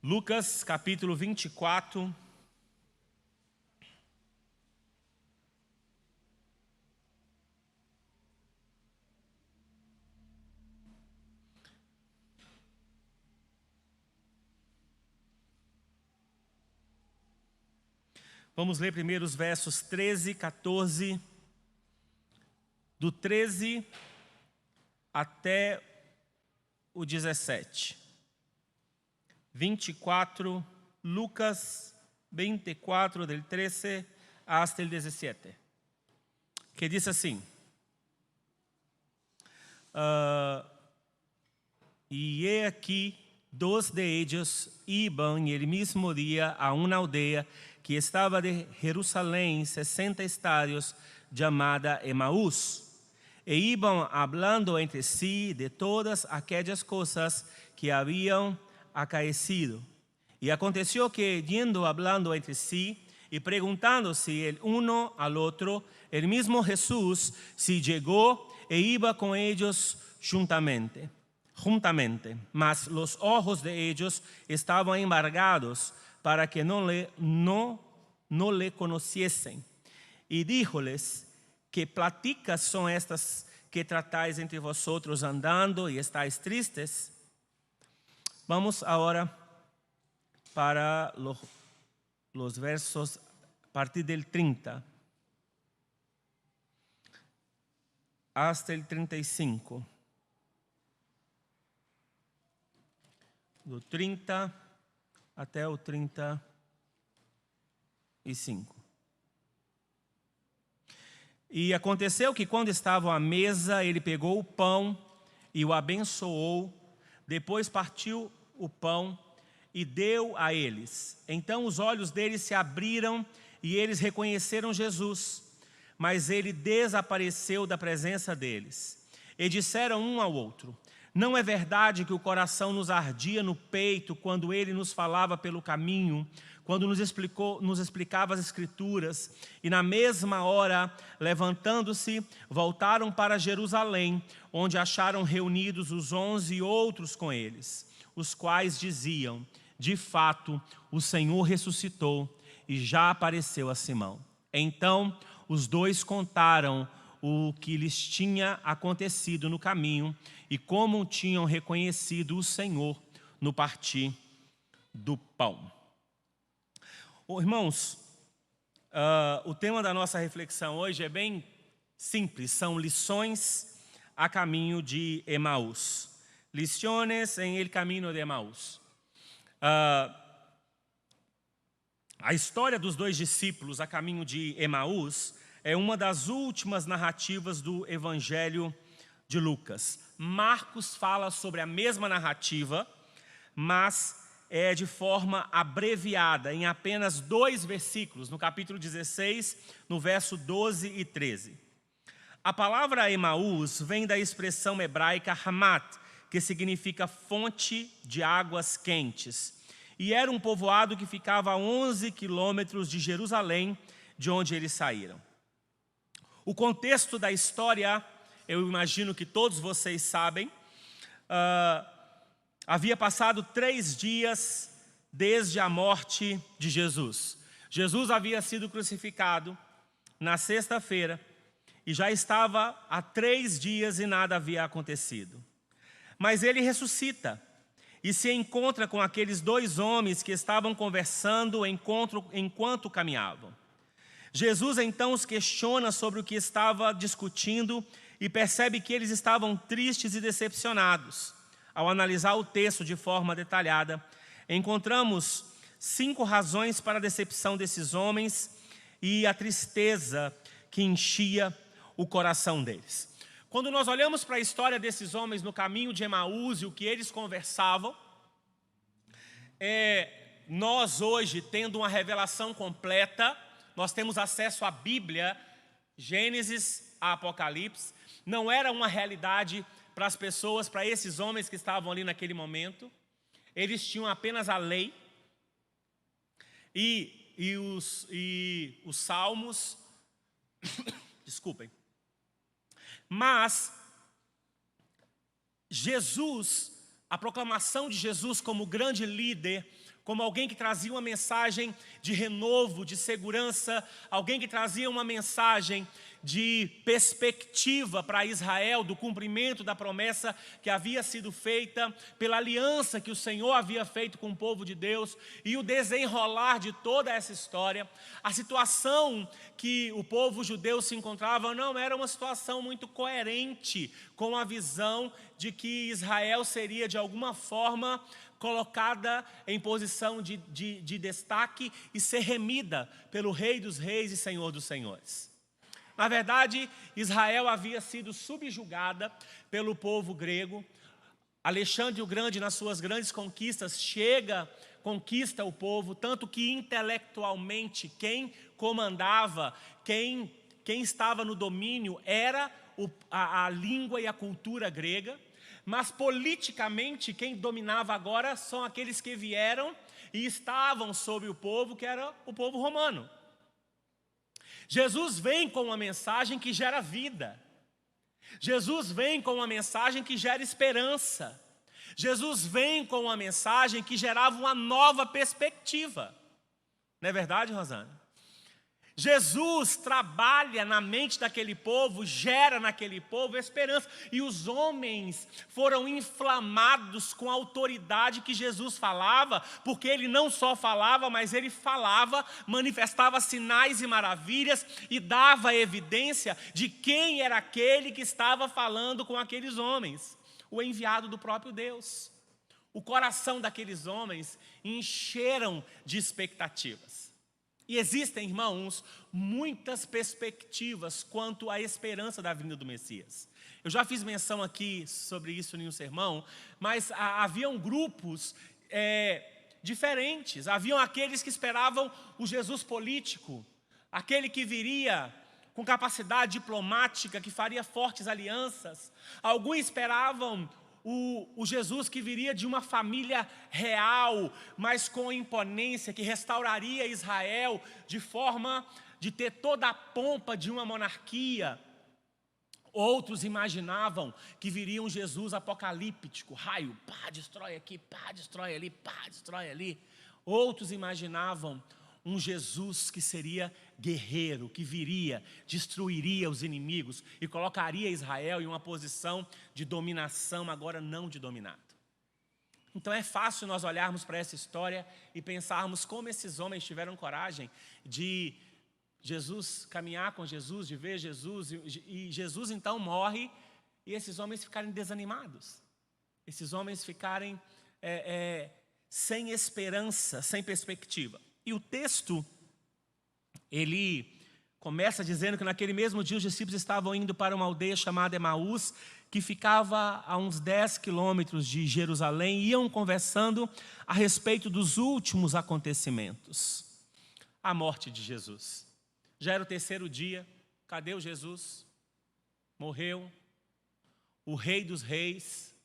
Lucas capítulo 24. Vamos ler primeiro os versos 13, 14, do 13 até o 17. 24, Lucas 24, del 13 hasta el 17. Que diz assim: E he aquí, dos de ellos iban el mismo día a una aldea que estaba de Jerusalén 60 estadios, llamada Emaús. E iban hablando entre sí de todas aquellas cosas que habían acaecido. Y aconteció que, yendo hablando entre sí y preguntándose el uno al otro, el mismo Jesús se llegó e iba con ellos juntamente. Mas los ojos de ellos estaban embargados para que no le conociesen. Y díjoles: ¿qué pláticas son estas que tratáis entre vosotros andando y estáis tristes? Vamos ahora para los versos a partir del 30 hasta el 35. Do 30 até o 35. E aconteceu que, quando estavam à mesa, ele pegou o pão e o abençoou. Depois partiu o pão e deu a eles. Então os olhos deles se abriram e eles reconheceram Jesus. Mas ele desapareceu da presença deles. E disseram um ao outro: não é verdade que o coração nos ardia no peito quando ele nos falava pelo caminho, quando nos explicava as Escrituras? E na mesma hora, levantando-se, voltaram para Jerusalém, onde acharam reunidos os 11 e outros com eles, os quais diziam: de fato, o Senhor ressuscitou e já apareceu a Simão. Então os dois contaram o que lhes tinha acontecido no caminho e como tinham reconhecido o Senhor no partir do pão. Irmãos, o tema da nossa reflexão hoje é bem simples. São lições a caminho de Emaús. Lições em el camino de Emaús. A história dos dois discípulos a caminho de Emaús é uma das últimas narrativas do Evangelho de Lucas. Marcos fala sobre a mesma narrativa, mas é de forma abreviada, em apenas 2 versículos, no capítulo 16, no verso 12 e 13. A palavra Emaús vem da expressão hebraica Hamat, que significa fonte de águas quentes. E era um povoado que ficava a 11 quilômetros de Jerusalém, de onde eles saíram. O contexto da história, eu imagino que todos vocês sabem. Havia passado 3 dias desde a morte de Jesus. Jesus havia sido crucificado na sexta-feira e já estava há 3 dias e nada havia acontecido. Mas ele ressuscita e se encontra com aqueles 2 homens que estavam conversando enquanto caminhavam. Jesus então os questiona sobre o que estava discutindo e percebe que eles estavam tristes e decepcionados. Ao analisar o texto de forma detalhada, encontramos 5 razões para a decepção desses homens e a tristeza que enchia o coração deles. Quando nós olhamos para a história desses homens no caminho de Emaús e o que eles conversavam, nós hoje, tendo uma revelação completa, nós temos acesso à Bíblia, Gênesis a Apocalipse. Não era uma realidade para as pessoas, para esses homens que estavam ali naquele momento. Eles tinham apenas a lei e os salmos. Desculpem. Mas Jesus, a proclamação de Jesus como grande líder, como alguém que trazia uma mensagem de renovo, de segurança, alguém que trazia uma mensagem de perspectiva para Israel, do cumprimento da promessa que havia sido feita, pela aliança que o Senhor havia feito com o povo de Deus, e o desenrolar de toda essa história. A situação que o povo judeu se encontrava não era uma situação muito coerente com a visão de que Israel seria de alguma forma colocada em posição de destaque e ser remida pelo Rei dos Reis e Senhor dos Senhores. Na verdade, Israel havia sido subjugada pelo povo grego. Alexandre o Grande, nas suas grandes conquistas, conquista o povo, tanto que intelectualmente quem comandava, quem estava no domínio era a língua e a cultura grega, mas politicamente quem dominava agora são aqueles que vieram e estavam sobre o povo, que era o povo romano. Jesus vem com uma mensagem que gera vida. Jesus vem com uma mensagem que gera esperança. Jesus vem com uma mensagem que gerava uma nova perspectiva. Não é verdade, Rosana? Jesus trabalha na mente daquele povo, gera naquele povo esperança. E os homens foram inflamados com a autoridade que Jesus falava, porque ele não só falava, mas ele falava, manifestava sinais e maravilhas e dava evidência de quem era aquele que estava falando com aqueles homens, o enviado do próprio Deus. O coração daqueles homens encheram de expectativas. E existem, irmãos, muitas perspectivas quanto à esperança da vinda do Messias. Eu já fiz menção aqui sobre isso em um sermão, mas haviam grupos diferentes. Haviam aqueles que esperavam o Jesus político, aquele que viria com capacidade diplomática, que faria fortes alianças. Alguns esperavam o Jesus que viria de uma família real, mas com imponência, que restauraria Israel de forma de ter toda a pompa de uma monarquia. Outros imaginavam que viria um Jesus apocalíptico, raio, pá, destrói aqui, pá, destrói ali, pá, destrói ali. Outros imaginavam um Jesus que seria guerreiro, que viria, destruiria os inimigos e colocaria Israel em uma posição de dominação, agora não de dominado. Então é fácil nós olharmos para essa história e pensarmos como esses homens tiveram coragem de Jesus, caminhar com Jesus, de ver Jesus, e Jesus então morre e esses homens ficarem desanimados. Esses homens ficarem sem esperança, sem perspectiva. E o texto, ele começa dizendo que naquele mesmo dia os discípulos estavam indo para uma aldeia chamada Emaús, que ficava a uns 10 quilômetros de Jerusalém, e iam conversando a respeito dos últimos acontecimentos. A morte de Jesus. Já era o terceiro dia, cadê o Jesus? Morreu, o Rei dos Reis,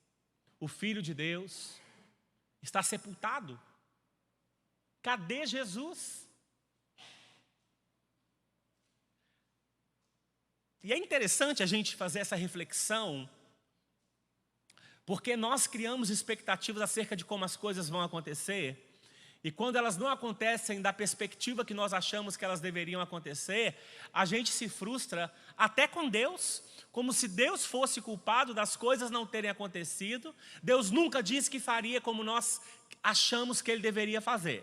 o Filho de Deus, está sepultado. Cadê Jesus? E é interessante a gente fazer essa reflexão, porque nós criamos expectativas acerca de como as coisas vão acontecer, e quando elas não acontecem da perspectiva que nós achamos que elas deveriam acontecer, a gente se frustra até com Deus, como se Deus fosse culpado das coisas não terem acontecido. Deus nunca disse que faria como nós achamos que Ele deveria fazer.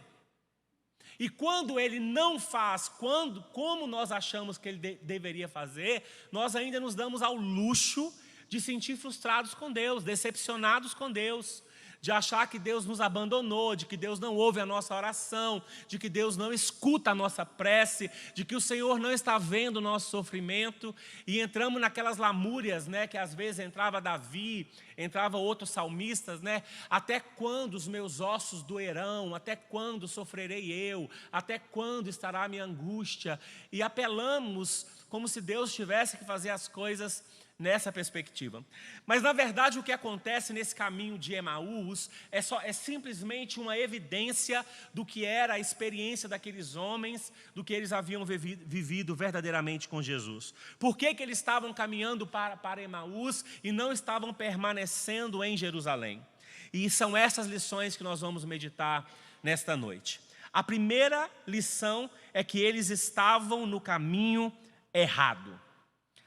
E quando Ele não faz como nós achamos que Ele deveria fazer, nós ainda nos damos ao luxo de sentir frustrados com Deus, decepcionados com Deus, de achar que Deus nos abandonou, de que Deus não ouve a nossa oração, de que Deus não escuta a nossa prece, de que o Senhor não está vendo o nosso sofrimento, e entramos naquelas lamúrias, né, que às vezes entrava Davi, entrava outros salmistas, né? Até quando os meus ossos doerão? Até quando sofrerei eu? Até quando estará a minha angústia? E apelamos como se Deus tivesse que fazer as coisas nessa perspectiva. Mas na verdade o que acontece nesse caminho de Emaús é simplesmente uma evidência do que era a experiência daqueles homens, do que eles haviam vivido verdadeiramente com Jesus. Por que eles estavam caminhando para Emaús e não estavam permanecendo em Jerusalém? E são essas lições que nós vamos meditar nesta noite. A primeira lição é que eles estavam no caminho errado.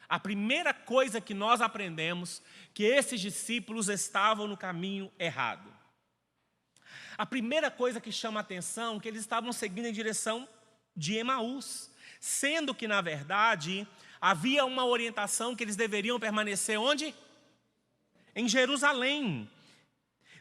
A primeira coisa que nós aprendemos, que esses discípulos estavam no caminho errado. A primeira coisa que chama a atenção é que eles estavam seguindo em direção de Emaús, sendo que, na verdade, havia uma orientação que eles deveriam permanecer onde? Em Jerusalém.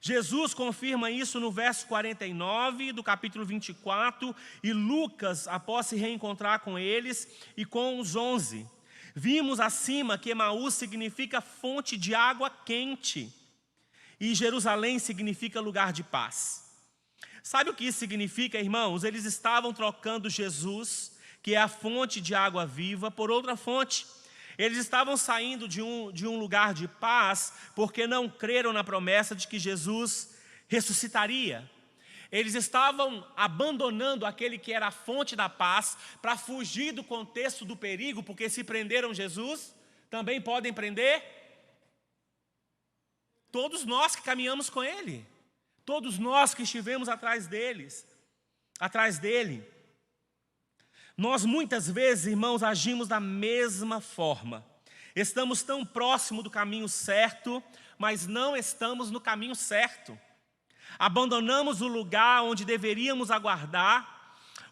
Jesus confirma isso no verso 49 do capítulo 24, e Lucas, após se reencontrar com eles e com os 11. Vimos acima que Emaús significa fonte de água quente, e Jerusalém significa lugar de paz. Sabe o que isso significa, irmãos? Eles estavam trocando Jesus, que é a fonte de água viva, por outra fonte. Eles estavam saindo de um lugar de paz porque não creram na promessa de que Jesus ressuscitaria. Eles estavam abandonando aquele que era a fonte da paz para fugir do contexto do perigo, porque se prenderam Jesus, também podem prender todos nós que caminhamos com Ele, todos nós que estivemos atrás dele. Nós muitas vezes, irmãos, agimos da mesma forma. Estamos tão próximo do caminho certo, mas não estamos no caminho certo. Abandonamos o lugar onde deveríamos aguardar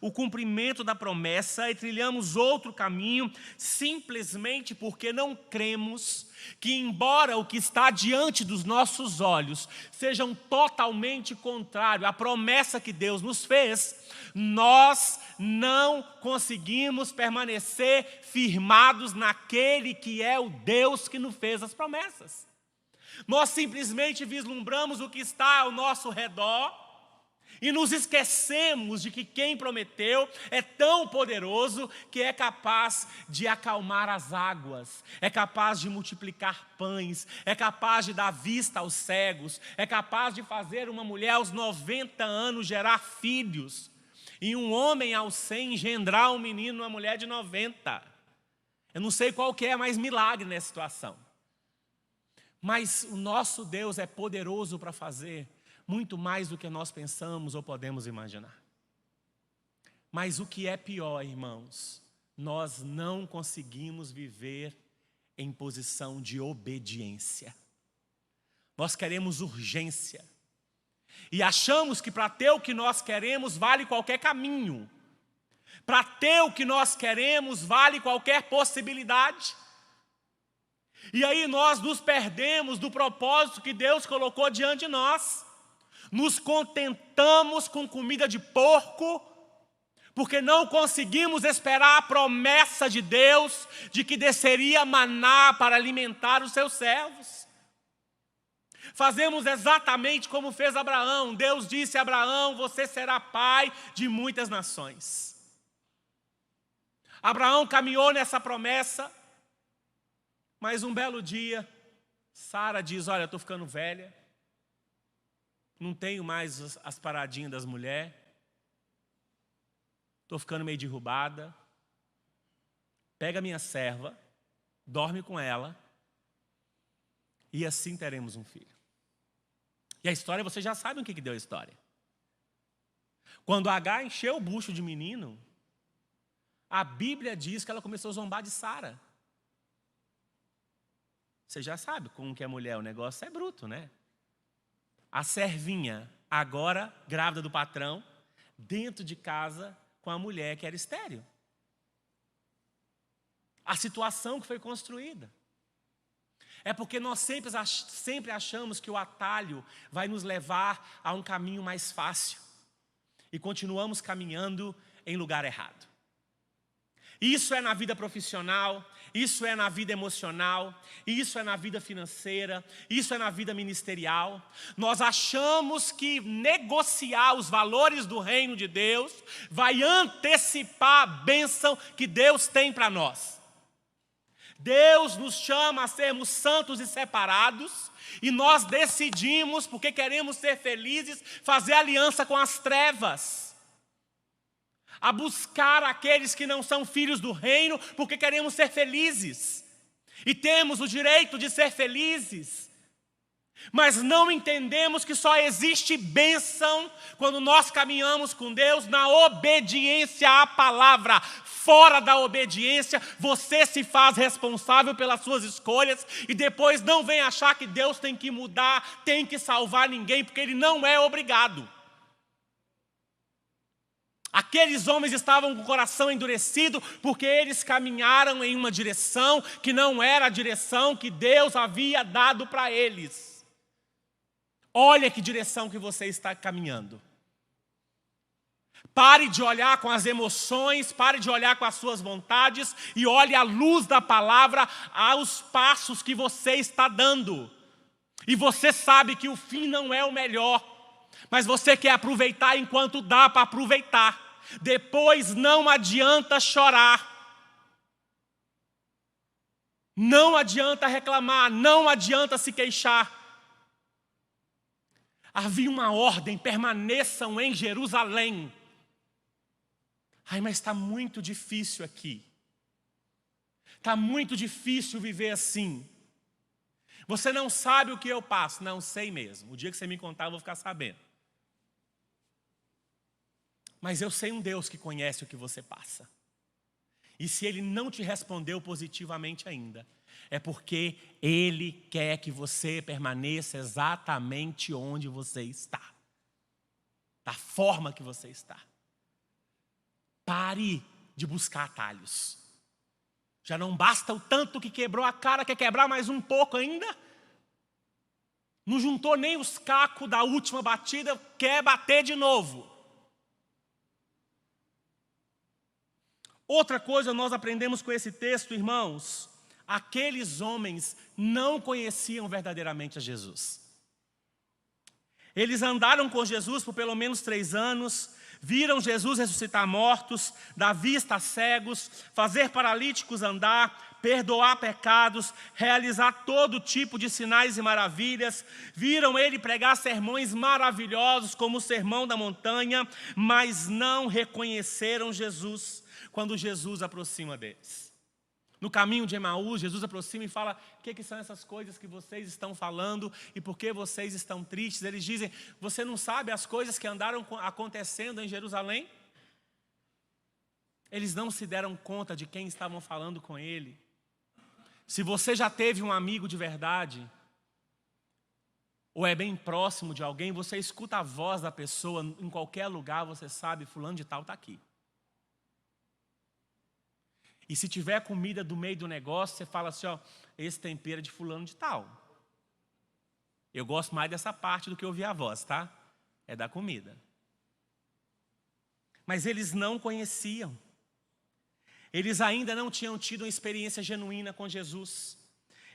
o cumprimento da promessa e trilhamos outro caminho, simplesmente porque não cremos que, embora o que está diante dos nossos olhos seja totalmente contrário à promessa que Deus nos fez, nós não conseguimos permanecer firmados naquele que é o Deus que nos fez as promessas. Nós simplesmente vislumbramos o que está ao nosso redor e nos esquecemos de que quem prometeu é tão poderoso que é capaz de acalmar as águas, é capaz de multiplicar pães, é capaz de dar vista aos cegos, é capaz de fazer uma mulher aos 90 anos gerar filhos, e um homem aos 100 engendrar um menino, uma mulher de 90. Eu não sei qual que é mais milagre nessa situação. Mas o nosso Deus é poderoso para fazer muito mais do que nós pensamos ou podemos imaginar. Mas o que é pior, irmãos, nós não conseguimos viver em posição de obediência. Nós queremos urgência. E achamos que para ter o que nós queremos vale qualquer caminho. Para ter o que nós queremos vale qualquer possibilidade. E aí nós nos perdemos do propósito que Deus colocou diante de nós. Nos contentamos com comida de porco, porque não conseguimos esperar a promessa de Deus de que desceria maná para alimentar os seus servos. Fazemos exatamente como fez Abraão. Deus disse a Abraão: você será pai de muitas nações. Abraão caminhou nessa promessa, mas um belo dia, Sara diz: olha, eu estou ficando velha, não tenho mais as paradinhas das mulheres, estou ficando meio derrubada, pega minha serva, dorme com ela, e assim teremos um filho. E a história, vocês já sabem o que deu a história. Quando Agar encheu o bucho de menino, a Bíblia diz que ela começou a zombar de Sara. Você já sabe como que é mulher, o negócio é bruto, né? A servinha, agora grávida do patrão, dentro de casa com a mulher que era estéril. A situação que foi construída. É porque nós sempre achamos que o atalho vai nos levar a um caminho mais fácil. E continuamos caminhando em lugar errado. Isso é na vida profissional, isso é na vida emocional, isso é na vida financeira, isso é na vida ministerial. Nós achamos que negociar os valores do reino de Deus vai antecipar a bênção que Deus tem para nós. Deus nos chama a sermos santos e separados, e nós decidimos, porque queremos ser felizes, fazer aliança com as trevas. A buscar aqueles que não são filhos do reino, porque queremos ser felizes. E temos o direito de ser felizes. Mas não entendemos que só existe bênção quando nós caminhamos com Deus na obediência à palavra. Fora da obediência, você se faz responsável pelas suas escolhas e depois não vem achar que Deus tem que mudar, tem que salvar ninguém, porque Ele não é obrigado. Aqueles homens estavam com o coração endurecido porque eles caminharam em uma direção que não era a direção que Deus havia dado para eles. Olha que direção que você está caminhando. Pare de olhar com as emoções, pare de olhar com as suas vontades e olhe à luz da palavra aos passos que você está dando. E você sabe que o fim não é o melhor, mas você quer aproveitar enquanto dá para aproveitar. Depois não adianta chorar. Não adianta reclamar, não adianta se queixar. Havia uma ordem, permaneçam em Jerusalém. Ai, mas está muito difícil aqui. Está muito difícil viver assim. Você não sabe o que eu passo. Não sei mesmo. O dia que você me contar, eu vou ficar sabendo. Mas eu sei um Deus que conhece o que você passa. E se Ele não te respondeu positivamente ainda, é porque Ele quer que você permaneça exatamente onde você está. Da forma que você está. Pare de buscar atalhos. Já não basta o tanto que quebrou a cara, quer quebrar mais um pouco ainda? Não juntou nem os cacos da última batida, quer bater de novo. Outra coisa nós aprendemos com esse texto, irmãos. Aqueles homens não conheciam verdadeiramente a Jesus. Eles andaram com Jesus por pelo menos 3 anos, viram Jesus ressuscitar mortos, dar vista a cegos, fazer paralíticos andar, perdoar pecados, realizar todo tipo de sinais e maravilhas. Viram Ele pregar sermões maravilhosos como o Sermão da Montanha, mas não reconheceram Jesus quando Jesus aproxima deles. No caminho de Emaús, Jesus aproxima e fala: o que são essas coisas que vocês estão falando e por que vocês estão tristes? Eles dizem: você não sabe as coisas que andaram acontecendo em Jerusalém? Eles não se deram conta de quem estavam falando com ele. Se você já teve um amigo de verdade, ou é bem próximo de alguém, você escuta a voz da pessoa em qualquer lugar, você sabe, fulano de tal está aqui. E se tiver comida do meio do negócio, você fala assim, ó, esse tempero é de fulano de tal. Eu gosto mais dessa parte do que ouvir a voz, tá? É da comida. Mas eles não conheciam. Eles ainda não tinham tido uma experiência genuína com Jesus.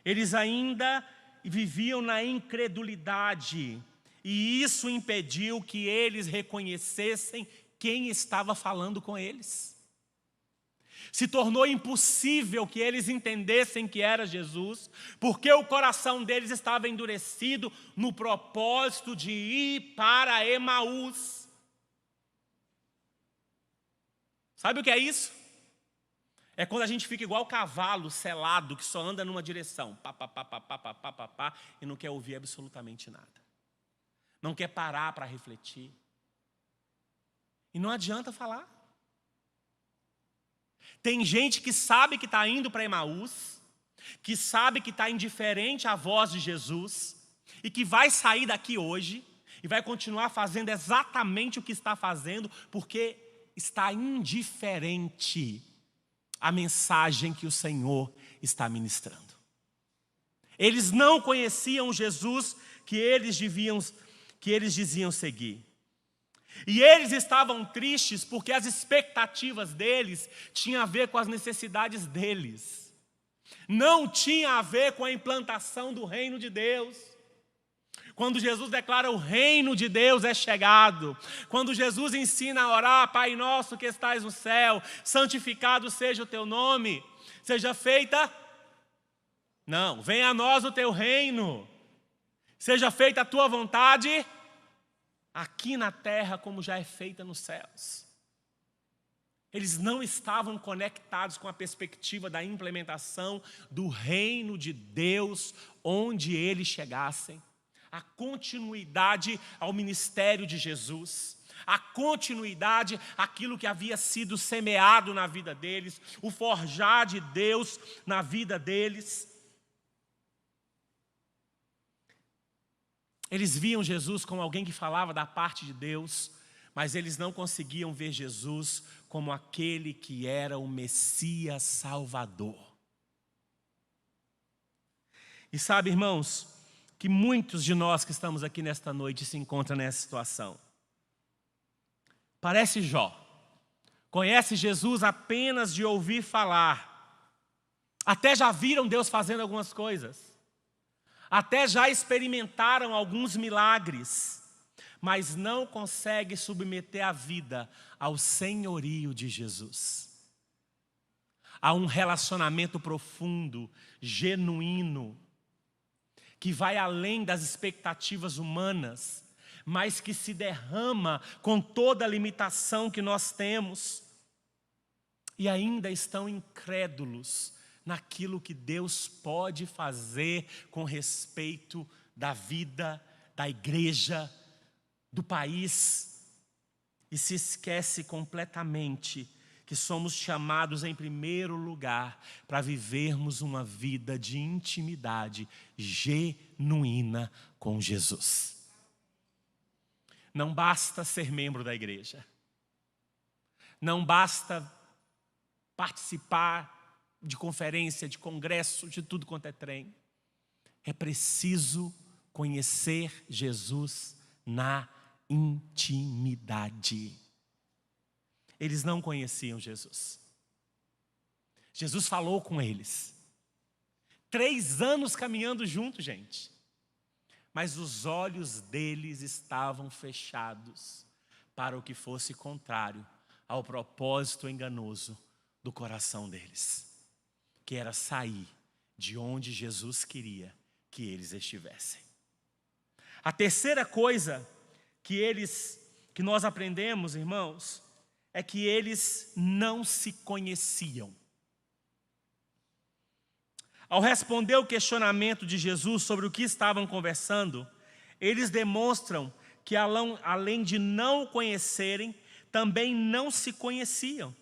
Eles ainda viviam na incredulidade. E isso impediu que eles reconhecessem quem estava falando com eles. Se tornou impossível que eles entendessem que era Jesus, porque o coração deles estava endurecido no propósito de ir para Emaús. Sabe o que é isso? É quando a gente fica igual cavalo selado, que só anda numa direção, e não quer ouvir absolutamente nada. Não quer parar para refletir. E não adianta falar. Tem gente que sabe que está indo para Emaús, que sabe que está indiferente à voz de Jesus, e que vai sair daqui hoje, e vai continuar fazendo exatamente o que está fazendo, porque está indiferente à mensagem que o Senhor está ministrando. Eles não conheciam Jesus que eles diziam seguir. E eles estavam tristes porque as expectativas deles tinham a ver com as necessidades deles. Não tinha a ver com a implantação do reino de Deus. Quando Jesus declara o reino de Deus é chegado. Quando Jesus ensina a orar, Pai nosso que estais no céu, santificado seja o teu nome, seja feita... Não, venha a nós o teu reino. Seja feita a tua vontade... aqui na terra como já é feita nos céus. Eles não estavam conectados com a perspectiva da implementação do reino de Deus onde eles chegassem. a continuidade ao ministério de Jesus, a continuidade àquilo que havia sido semeado na vida deles, o forjar de Deus na vida deles. Eles viam Jesus como alguém que falava da parte de Deus, mas eles não conseguiam ver Jesus como aquele que era o Messias Salvador. E sabe, irmãos, que muitos de nós que estamos aqui nesta noite se encontram nessa situação. Parece Jó. Conhece Jesus apenas de ouvir falar. Até já viram Deus fazendo algumas coisas. Até já experimentaram alguns milagres. Mas não consegue submeter a vida ao senhorio de Jesus. A um relacionamento profundo, genuíno, que vai além das expectativas humanas, mas que se derrama com toda a limitação que nós temos. E ainda estão incrédulos naquilo que Deus pode fazer com respeito da vida, da igreja, do país. E se esquece completamente que somos chamados em primeiro lugar para vivermos uma vida de intimidade genuína com Jesus. Não basta ser membro da igreja. Não basta participar de conferência, de congresso, de tudo quanto é trem. É preciso conhecer Jesus na intimidade. Eles não conheciam Jesus. Jesus falou com eles. 3 anos caminhando juntos, gente. Mas os olhos deles estavam fechados para o que fosse contrário ao propósito enganoso do coração deles, que era sair de onde Jesus queria que eles estivessem. A terceira coisa que nós aprendemos, irmãos, é que eles não se conheciam. Ao responder o questionamento de Jesus sobre o que estavam conversando, eles demonstram que além de não o conhecerem, também não se conheciam.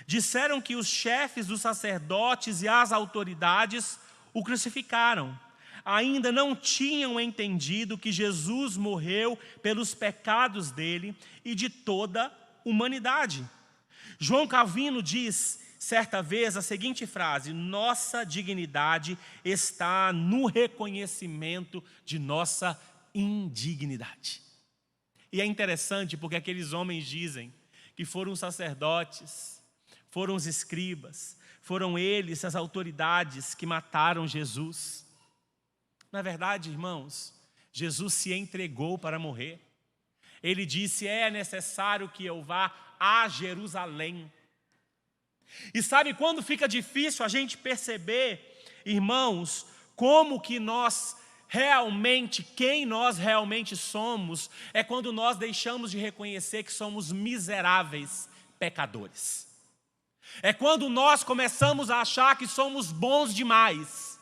Disseram que os chefes dos sacerdotes e as autoridades o crucificaram. Ainda não tinham entendido que Jesus morreu pelos pecados dele e de toda a humanidade. João Calvino diz certa vez a seguinte frase: nossa dignidade está no reconhecimento de nossa indignidade. E é interessante porque aqueles homens dizem que foram os sacerdotes, foram os escribas, foram eles as autoridades que mataram Jesus. Na verdade, irmãos, Jesus se entregou para morrer. Ele disse: é necessário que eu vá a Jerusalém. E sabe quando fica difícil a gente perceber, irmãos, como que nós realmente, quem nós realmente somos, é quando nós deixamos de reconhecer que somos miseráveis pecadores. É quando nós começamos a achar que somos bons demais,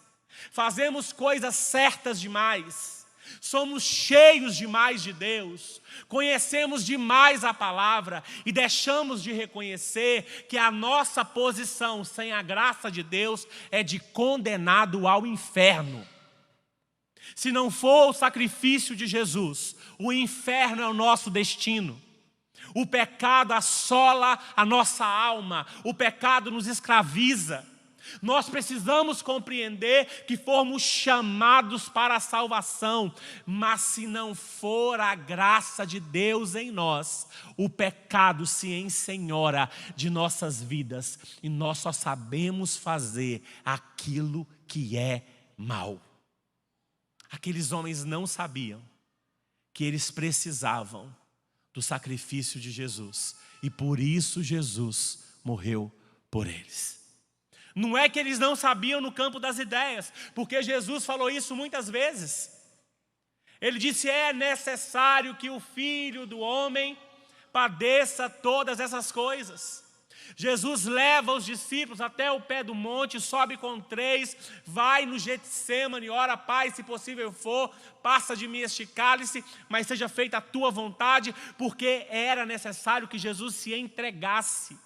fazemos coisas certas demais, somos cheios demais de Deus, conhecemos demais a palavra e deixamos de reconhecer que a nossa posição sem a graça de Deus é de condenado ao inferno. Se não for o sacrifício de Jesus, o inferno é o nosso destino. O pecado assola a nossa alma, o pecado nos escraviza. Nós precisamos compreender que fomos chamados para a salvação, mas se não for a graça de Deus em nós, o pecado se ensenhora de nossas vidas e nós só sabemos fazer aquilo que é mal. Aqueles homens não sabiam que eles precisavam do sacrifício de Jesus e por isso Jesus morreu por eles. Não é que eles não sabiam no campo das ideias, porque Jesus falou isso muitas vezes. Ele disse: é necessário que o Filho do Homem padeça todas essas coisas. Jesus leva os discípulos até o pé do monte, sobe com 3, vai no Getsêmani, ora, Pai, se possível for, passa de mim este cálice, mas seja feita a tua vontade, porque era necessário que Jesus se entregasse,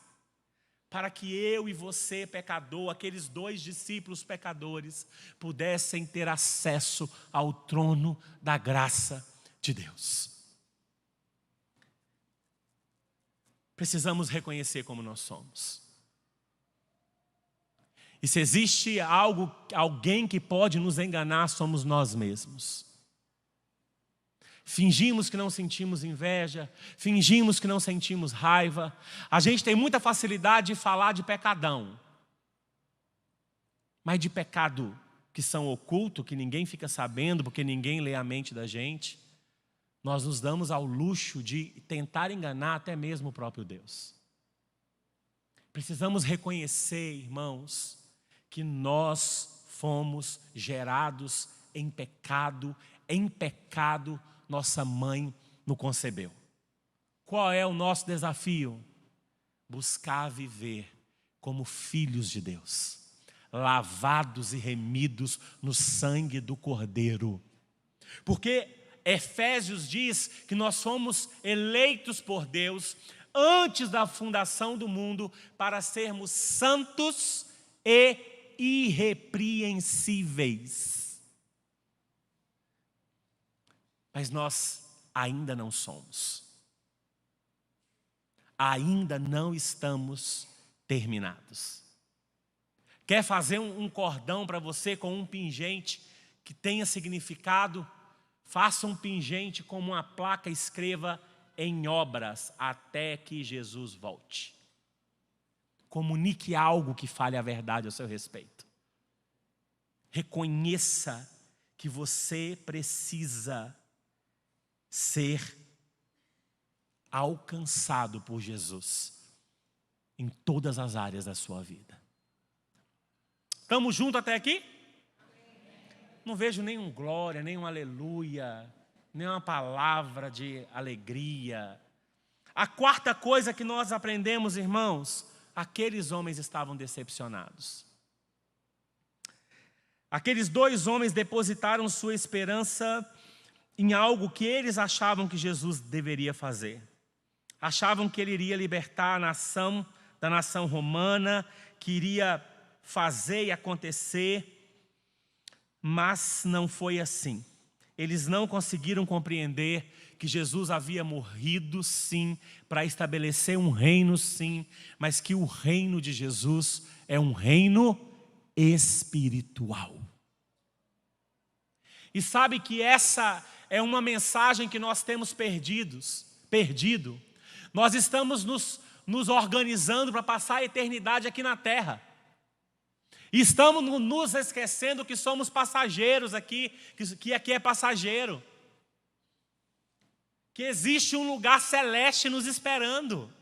para que eu e você, pecador, aqueles 2 discípulos pecadores, pudessem ter acesso ao trono da graça de Deus. Precisamos reconhecer como nós somos. E se existe alguém que pode nos enganar, somos nós mesmos. Fingimos que não sentimos inveja, fingimos que não sentimos raiva. A gente tem muita facilidade de falar de pecadão. Mas de pecado que são oculto, que ninguém fica sabendo, porque ninguém lê a mente da gente, nós nos damos ao luxo de tentar enganar até mesmo o próprio Deus. Precisamos reconhecer, irmãos, que nós fomos gerados em pecado nossa mãe nos concebeu. Qual é o nosso desafio? Buscar viver como filhos de Deus, lavados e remidos no sangue do Cordeiro. Porque Efésios diz que nós fomos eleitos por Deus antes da fundação do mundo para sermos santos e irrepreensíveis. Mas nós ainda não somos. Ainda não estamos terminados. Quer fazer um cordão para você com um pingente que tenha significado? Faça um pingente como uma placa, escreva em obras até que Jesus volte. Comunique algo que fale a verdade a seu respeito. Reconheça que você precisa ser alcançado por Jesus em todas as áreas da sua vida. Estamos juntos até aqui? Não vejo nenhum glória, nenhum aleluia, nenhuma palavra de alegria. A quarta coisa que nós aprendemos, irmãos, aqueles homens estavam decepcionados. Aqueles 2 homens depositaram sua esperança em algo que eles achavam que Jesus deveria fazer. Achavam que ele iria libertar a nação da nação romana, que iria fazer e acontecer, mas não foi assim. Eles não conseguiram compreender que Jesus havia morrido, sim, para estabelecer um reino, sim, mas que o reino de Jesus é um reino espiritual. E sabe que essa é uma mensagem que nós temos perdido. Nós estamos nos organizando para passar a eternidade aqui na terra. E estamos nos esquecendo que somos passageiros aqui, que aqui é passageiro. Que existe um lugar celeste nos esperando.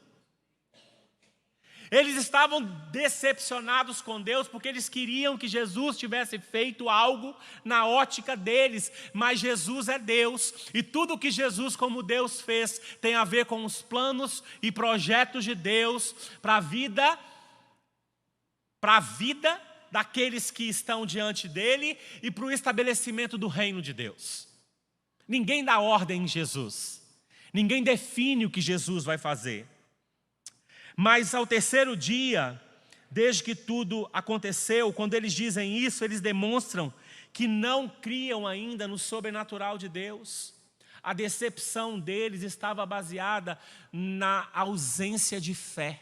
Eles estavam decepcionados com Deus porque eles queriam que Jesus tivesse feito algo na ótica deles. Mas Jesus é Deus e tudo que Jesus como Deus fez tem a ver com os planos e projetos de Deus para a vida daqueles que estão diante dele e para o estabelecimento do reino de Deus. Ninguém dá ordem em Jesus. Ninguém define o que Jesus vai fazer. Mas ao terceiro dia, desde que tudo aconteceu, quando eles dizem isso, eles demonstram que não criam ainda no sobrenatural de Deus. A decepção deles estava baseada na ausência de fé.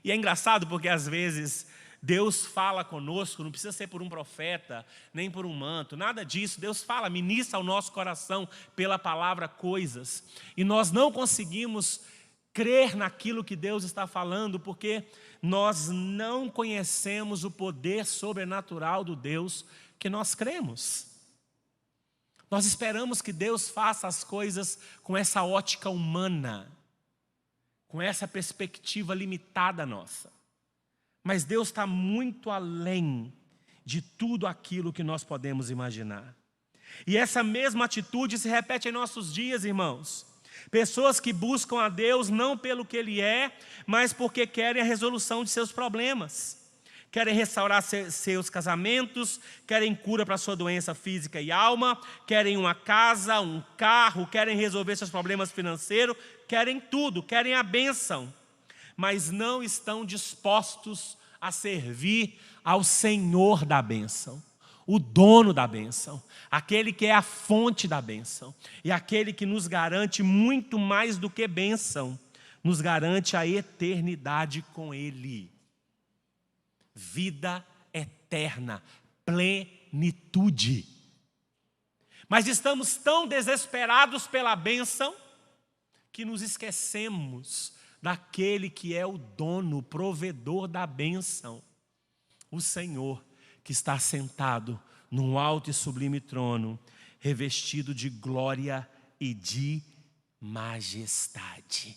E é engraçado porque às vezes Deus fala conosco, não precisa ser por um profeta, nem por um manto, nada disso. Deus fala, ministra ao nosso coração pela palavra coisas. E nós não conseguimos crer naquilo que Deus está falando, porque nós não conhecemos o poder sobrenatural do Deus que nós cremos. Nós esperamos que Deus faça as coisas com essa ótica humana, com essa perspectiva limitada nossa. Mas Deus está muito além de tudo aquilo que nós podemos imaginar. E essa mesma atitude se repete em nossos dias, irmãos. Pessoas que buscam a Deus não pelo que Ele é, mas porque querem a resolução de seus problemas. Querem restaurar seus casamentos, querem cura para sua doença física e alma, querem uma casa, um carro, querem resolver seus problemas financeiros, querem tudo, querem a bênção, mas não estão dispostos a servir ao Senhor da bênção, o dono da bênção, aquele que é a fonte da bênção, e aquele que nos garante muito mais do que bênção, nos garante a eternidade com Ele. Vida eterna, plenitude. Mas estamos tão desesperados pela bênção que nos esquecemos daquele que é o dono, o provedor da bênção, o Senhor que está sentado num alto e sublime trono, revestido de glória e de majestade.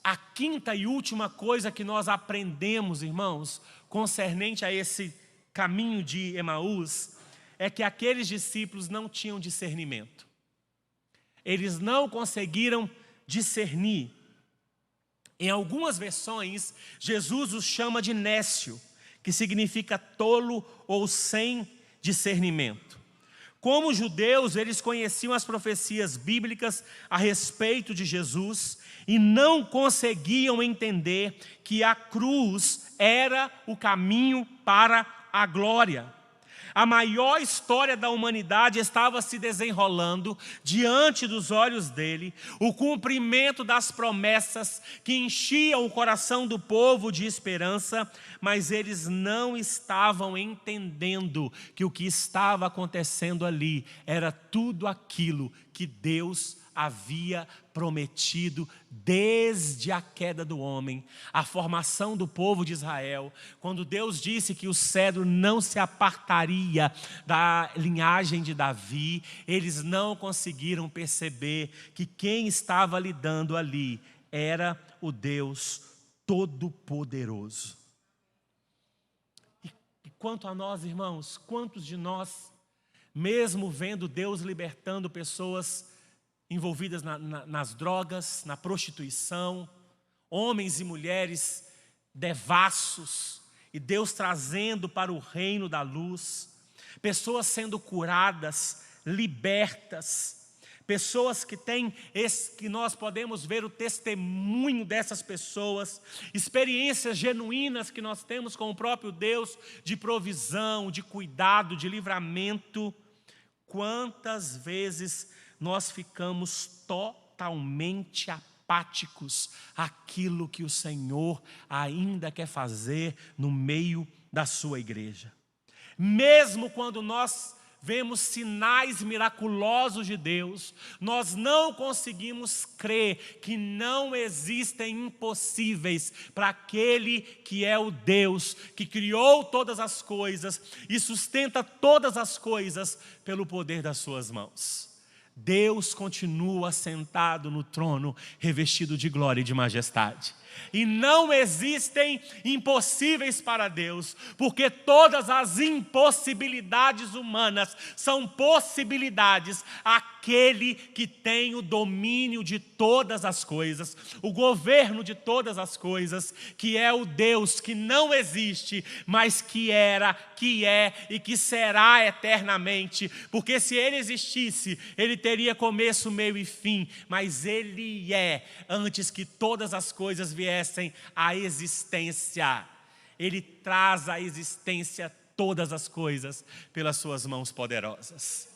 A quinta e última coisa que nós aprendemos, irmãos, concernente a esse caminho de Emaús, é que aqueles discípulos não tinham discernimento. Eles não conseguiram discernir. Em algumas versões, Jesus os chama de nécio, que significa tolo ou sem discernimento. Como judeus, eles conheciam as profecias bíblicas a respeito de Jesus e não conseguiam entender que a cruz era o caminho para a glória. A maior história da humanidade estava se desenrolando diante dos olhos dele, o cumprimento das promessas que enchiam o coração do povo de esperança, mas eles não estavam entendendo que o que estava acontecendo ali era tudo aquilo que Deus havia prometido desde a queda do homem, a formação do povo de Israel, quando Deus disse que o cedro não se apartaria da linhagem de Davi, eles não conseguiram perceber que quem estava lidando ali era o Deus Todo-Poderoso. E quanto a nós, irmãos, quantos de nós, mesmo vendo Deus libertando pessoas envolvidas nas drogas, na prostituição, homens e mulheres devassos, e Deus trazendo para o reino da luz, pessoas sendo curadas, libertas, pessoas que que nós podemos ver o testemunho dessas pessoas, experiências genuínas que nós temos com o próprio Deus, de provisão, de cuidado, de livramento. Quantas vezes nós ficamos totalmente apáticos àquilo que o Senhor ainda quer fazer no meio da sua igreja. Mesmo quando nós vemos sinais miraculosos de Deus, nós não conseguimos crer que não existem impossíveis para aquele que é o Deus que criou todas as coisas e sustenta todas as coisas pelo poder das suas mãos. Deus continua sentado no trono, revestido de glória e de majestade. E não existem impossíveis para Deus, porque todas as impossibilidades humanas são possibilidades àquele que tem o domínio de todas as coisas, o governo de todas as coisas, que é o Deus que não existe, mas que era, que é e que será eternamente, porque se Ele existisse, Ele teria começo, meio e fim, mas Ele é, antes que todas as coisas viessem à existência. Ele traz à existência todas as coisas pelas suas mãos poderosas.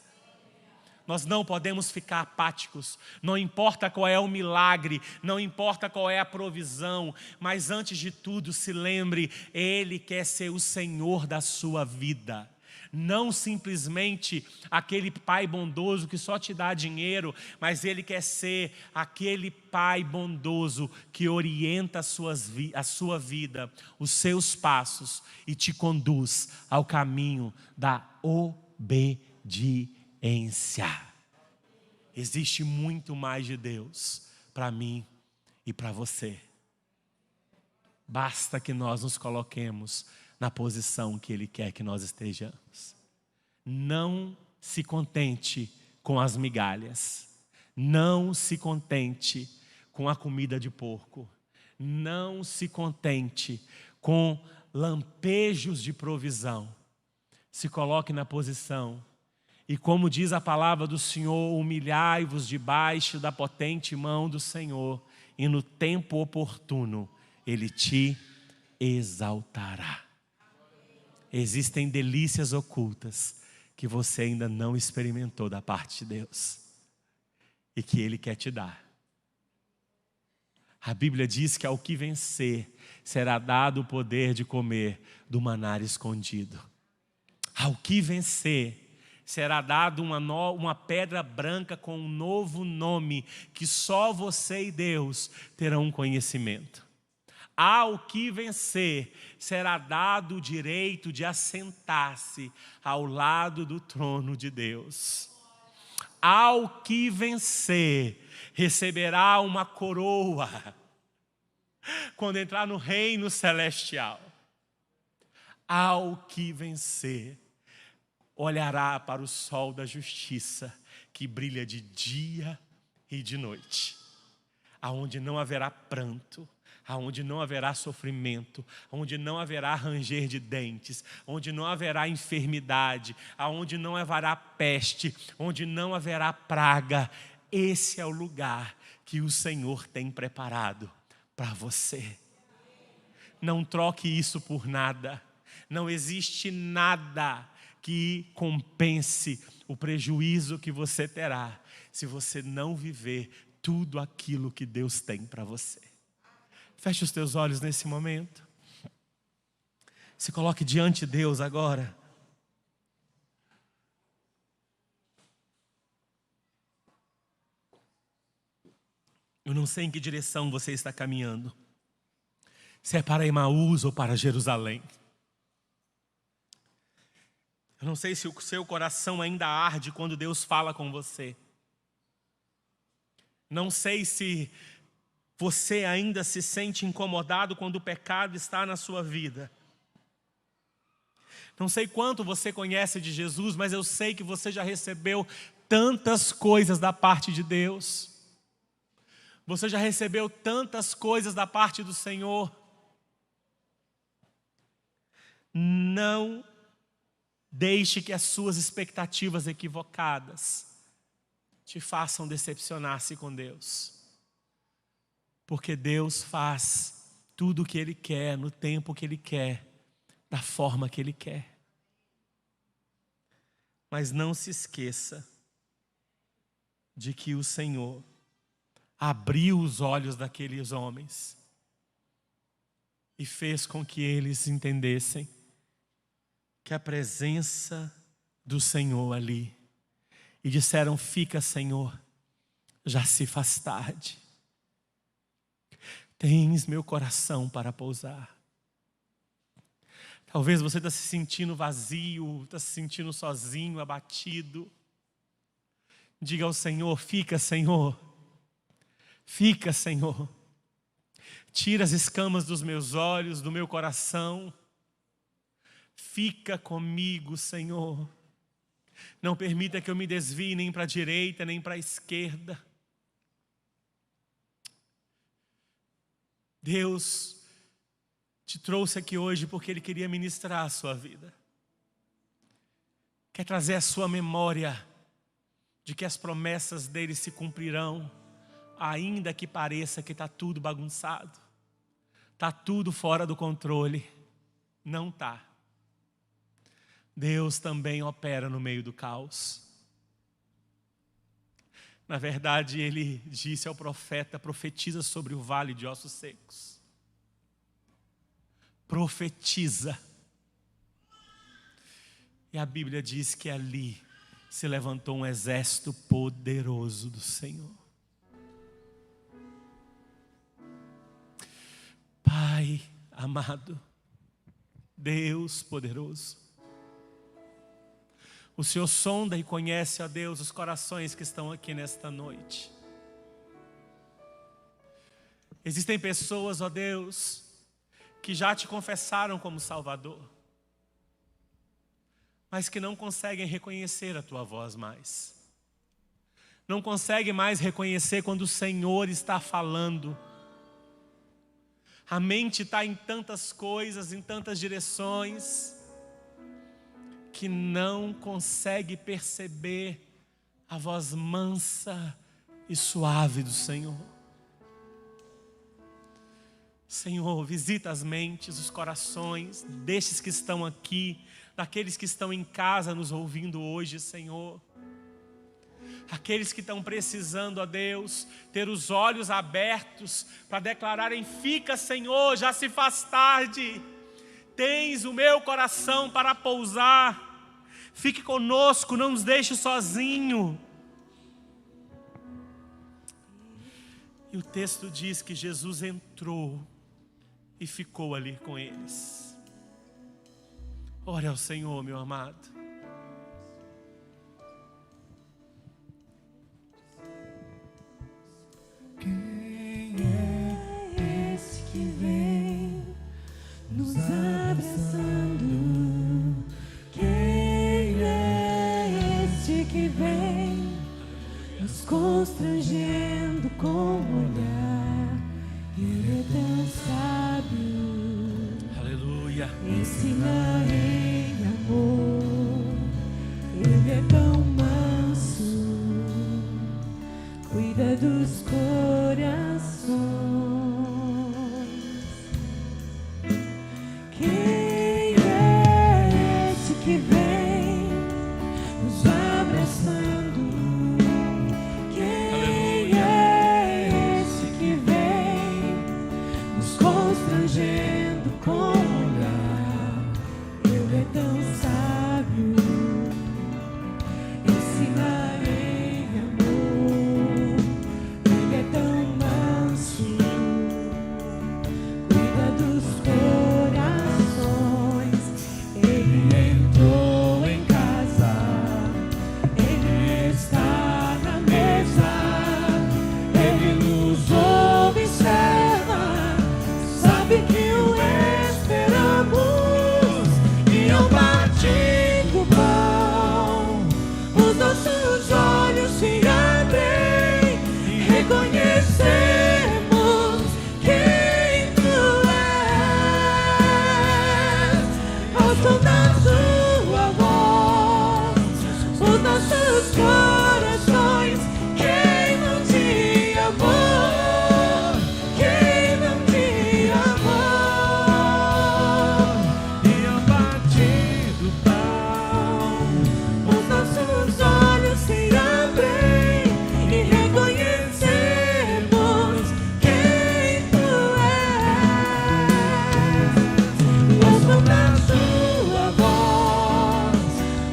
Nós não podemos ficar apáticos, não importa qual é o milagre, não importa qual é a provisão, mas antes de tudo se lembre, Ele quer ser o Senhor da sua vida. Não simplesmente aquele pai bondoso que só te dá dinheiro, mas Ele quer ser aquele pai bondoso que orienta a sua vida, os seus passos e te conduz ao caminho da obediência. Existe muito mais de Deus para mim e para você. Basta que nós nos coloquemos na posição que Ele quer que nós estejamos. Não se contente com as migalhas. Não se contente com a comida de porco. Não se contente com lampejos de provisão. Se coloque na posição. E como diz a palavra do Senhor, humilhai-vos debaixo da potente mão do Senhor, e no tempo oportuno Ele te exaltará. Existem delícias ocultas que você ainda não experimentou da parte de Deus e que Ele quer te dar. A Bíblia diz que ao que vencer será dado o poder de comer do maná escondido. Ao que vencer será dado uma pedra branca com um novo nome que só você e Deus terão conhecimento. Ao que vencer será dado o direito de assentar-se ao lado do trono de Deus. Ao que vencer receberá uma coroa quando entrar no reino celestial. Ao que vencer olhará para o sol da justiça, que brilha de dia e de noite, aonde não haverá pranto, aonde não haverá sofrimento, aonde não haverá ranger de dentes, onde não haverá enfermidade, aonde não haverá peste, onde não haverá praga. Esse é o lugar que o Senhor tem preparado para você. Não troque isso por nada. Não existe nada que compense o prejuízo que você terá se você não viver tudo aquilo que Deus tem para você. Feche os teus olhos nesse momento. Se coloque diante de Deus agora. Eu não sei em que direção você está caminhando. Se é para Emaús ou para Jerusalém. Eu não sei se o seu coração ainda arde quando Deus fala com você. Não sei se você ainda se sente incomodado quando o pecado está na sua vida. Não sei quanto você conhece de Jesus, mas eu sei que você já recebeu tantas coisas da parte de Deus. Você já recebeu tantas coisas da parte do Senhor. Não deixe que as suas expectativas equivocadas te façam decepcionar-se com Deus. Porque Deus faz tudo o que Ele quer, no tempo que Ele quer, da forma que Ele quer. Mas não se esqueça de que o Senhor abriu os olhos daqueles homens e fez com que eles entendessem que a presença do Senhor ali, e disseram: fica, Senhor, já se faz tarde. Tens meu coração para pousar. Talvez você está se sentindo vazio, está se sentindo sozinho, abatido. Diga ao Senhor: fica, Senhor. Fica, Senhor. Tira as escamas dos meus olhos, do meu coração. Fica comigo, Senhor. Não permita que eu me desvie nem para a direita, nem para a esquerda. Deus te trouxe aqui hoje porque Ele queria ministrar a sua vida. Quer trazer a sua memória de que as promessas dEle se cumprirão, ainda que pareça que está tudo bagunçado, está tudo fora do controle. Não está. Deus também opera no meio do caos. Na verdade, Ele disse ao profeta: profetiza sobre o vale de ossos secos. Profetiza. E a Bíblia diz que ali se levantou um exército poderoso do Senhor. Pai amado, Deus poderoso, o Senhor sonda e conhece, ó Deus, os corações que estão aqui nesta noite. Existem pessoas, ó Deus, que já te confessaram como Salvador, mas que não conseguem reconhecer a tua voz mais. não consegue mais reconhecer quando o Senhor está falando. A mente está em tantas coisas, em tantas direções, que não consegue perceber a voz mansa e suave do Senhor. Senhor, visita as mentes, os corações destes que estão aqui, daqueles que estão em casa nos ouvindo hoje, Senhor. Aqueles que estão precisando, ó Deus, ter os olhos abertos para declararem: fica, Senhor, já se faz tarde, tens o meu coração para pousar, fique conosco, não nos deixe sozinho. E o texto diz que Jesus entrou e ficou ali com eles. Ore ao Senhor, meu amado. Quem é esse que vem nos abraçando? Quem é esse que vem nos constrangendo com o olhar? Ele é tão sábio, Aleluia. ensina em amor. Ele é tão manso, cuida dos corações. Quem é esse que vem nos abraçando? Quem é esse que vem nos constrangendo com o olhar? Ele é tão sábio, ensina em amor. Ele é tão manso, cuida dos corações. Ele entrou em casa, ele está na mesa, ele nos observa, sabe que o esperamos. E ao partir do pão, os nossos olhos se abrem e reconhecemos quem tu és. Ao som da sua voz, os nossos corações queimam de amor, queimam de amor. E ao partir do pão, os nossos olhos se abrem e reconhecemos quem tu és. E ao som da sua voz,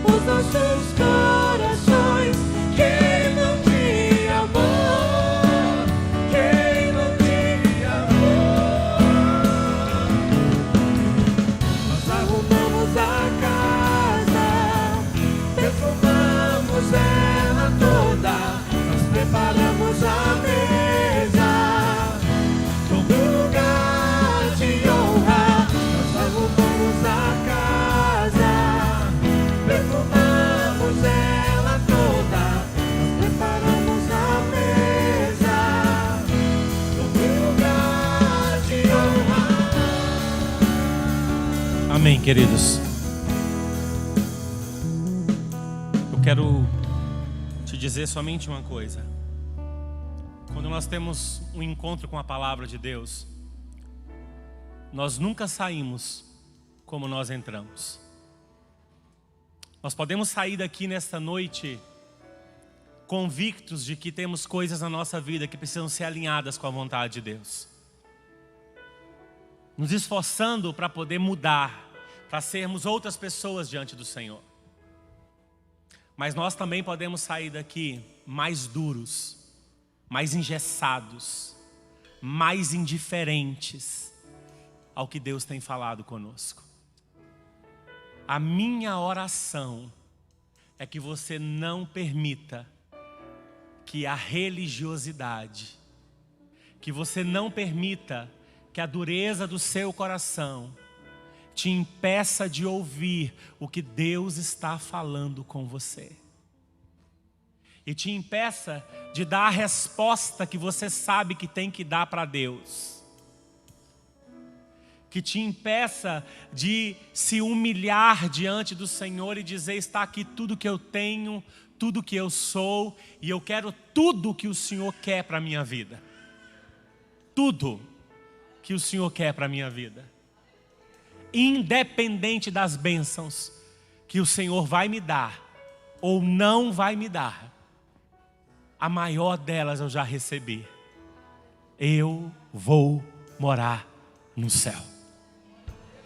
os nossos corações queimam de amor, queimam de amor. Nós arrumamos a casa, perfumamos ela toda, nós preparamos a mesa como lugar de honra. Nós arrumamos a casa, perfumamos ela toda, nós preparamos a mesa como lugar de honra. Amém, queridos. Eu quero te dizer somente uma coisa. Quando nós temos um encontro com a palavra de Deus, nós nunca saímos como nós entramos. Nós podemos sair daqui nesta noite convictos de que temos coisas na nossa vida que precisam ser alinhadas com a vontade de Deus, nos esforçando para poder mudar, para sermos outras pessoas diante do Senhor. Mas nós também podemos sair daqui mais duros, mais engessados, mais indiferentes ao que Deus tem falado conosco. A minha oração é que você não permita que a religiosidade, que você não permita que a dureza do seu coração te impeça de ouvir o que Deus está falando com você. e te impeça de dar a resposta que você sabe que tem que dar para Deus. Que te impeça de se humilhar diante do Senhor e dizer: está aqui tudo que eu tenho, tudo que eu sou, e eu quero tudo que o Senhor quer para a minha vida. Tudo que o Senhor quer para a minha vida. Independente das bênçãos que o Senhor vai me dar ou não vai me dar, a maior delas eu já recebi. Eu vou morar no céu.